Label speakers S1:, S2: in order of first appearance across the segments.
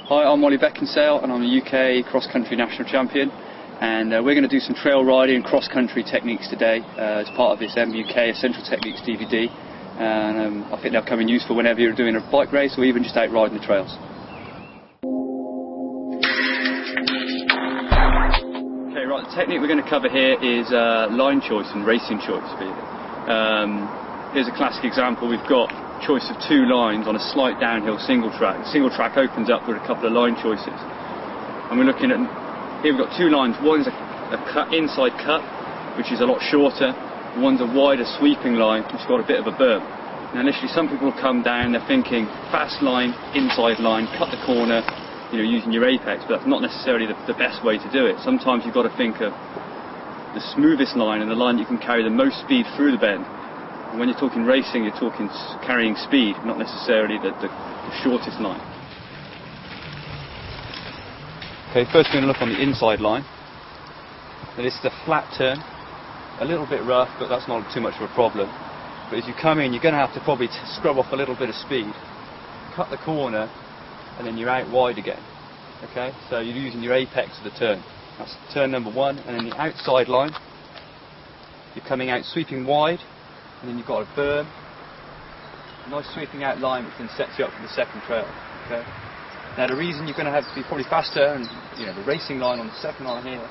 S1: Hi, I'm Ollie Beckinsale and I'm a UK cross-country national champion, and we're going to do some trail riding and cross-country techniques today as part of this MUK Essential Techniques DVD, and I think they'll come in useful whenever you're doing a bike race or even just out riding the trails. Okay, right, the technique we're going to cover here is line choice and racing choice, really. Here's a classic example. We've got choice of two lines on a slight downhill single track. The single track opens up with a couple of line choices, and we're looking at, here we've got two lines. One's a inside cut, which is a lot shorter. One's a wider sweeping line, which has got a bit of a berm. Now initially some people will come down, they're thinking fast line, inside line, cut the corner, using your apex, but that's not necessarily the best way to do it. Sometimes you've got to think of the smoothest line and the line you can carry the most speed through the bend. And when you're talking racing, you're talking carrying speed, not necessarily the shortest line. Okay, first we're going to look on the inside line. Now this is a flat turn, a little bit rough, but that's not too much of a problem. But as you come in, you're going to have to probably scrub off a little bit of speed, cut the corner, and then you're out wide again. Okay, so you're using your apex of the turn. That's turn number one, and then the outside line, you're coming out sweeping wide, and then you've got a berm, a nice sweeping out line which then sets you up for the second trail. Okay. Now the reason you're going to have to be probably faster, and the racing line on the second line here,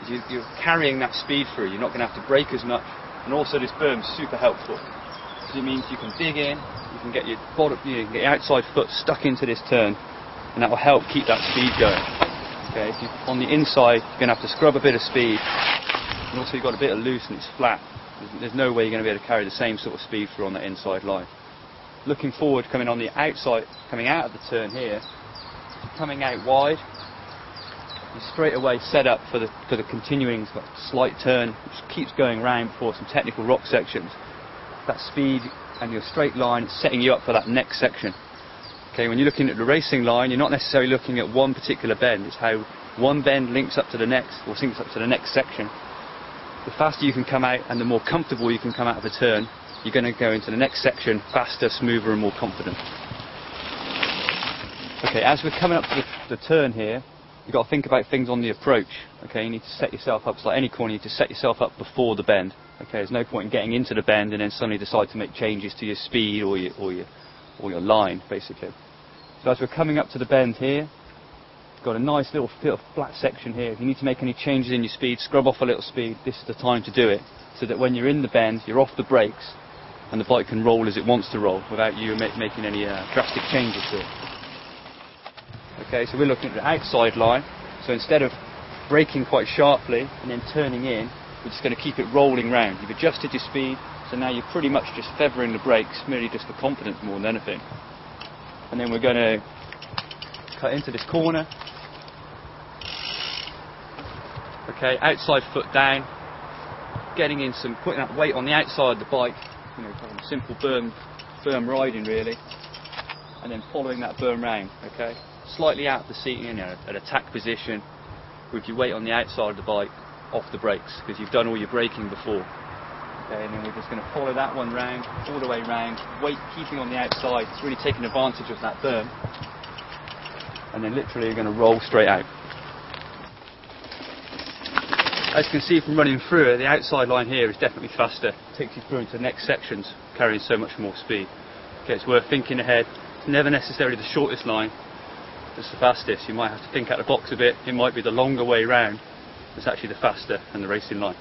S1: is you're carrying that speed through. You're not going to have to brake as much, and also this berm is super helpful because it means you can dig in, you can get your bottom, you can get your outside foot stuck into this turn, and that will help keep that speed going. Okay. If on the inside, you're going to have to scrub a bit of speed, and also you've got a bit of loose and it's flat. There's no way you're going to be able to carry the same sort of speed through on that inside line. Looking forward, coming on the outside, coming out of the turn here, coming out wide, you straight away set up for the continuing slight turn, which keeps going round before some technical rock sections. That speed and your straight line is setting you up for that next section. Okay, when you're looking at the racing line, you're not necessarily looking at one particular bend. It's how one bend links up to the next, or syncs up to the next section. The faster you can come out and the more comfortable you can come out of a turn, you're going to go into the next section faster, smoother and more confident. Okay, as we're coming up to the turn here, you've got to think about things on the approach. Okay, you need to set yourself up, it's like any corner, you need to set yourself up before the bend. Okay, there's no point in getting into the bend and then suddenly decide to make changes to your speed or your line, basically. So as we're coming up to the bend here, got a nice little flat section here. If you need to make any changes in your speed, scrub off a little speed, this is the time to do it, so that when you're in the bend, you're off the brakes and the bike can roll as it wants to roll without you making any drastic changes to it. Okay, so we're looking at the outside line, so instead of braking quite sharply and then turning in, we're just going to keep it rolling round. You've adjusted your speed, so now you're pretty much just feathering the brakes, merely just for confidence more than anything. And then we're going to cut into this corner. Okay, outside foot down, getting in putting that weight on the outside of the bike, kind of simple berm riding really, and then following that berm round. Okay, slightly out of the seat, at attack position, with your weight on the outside of the bike, off the brakes, because you've done all your braking before. Okay, and then we're just going to follow that one round, all the way round, weight keeping on the outside, it's really taking advantage of that berm, and then literally you're going to roll straight out. As you can see from running through it, the outside line here is definitely faster. It takes you through into the next sections, carrying so much more speed. Okay, it's worth thinking ahead. It's never necessarily the shortest line that's the fastest. You might have to think out the box a bit. It might be the longer way round that's actually the faster and the racing line.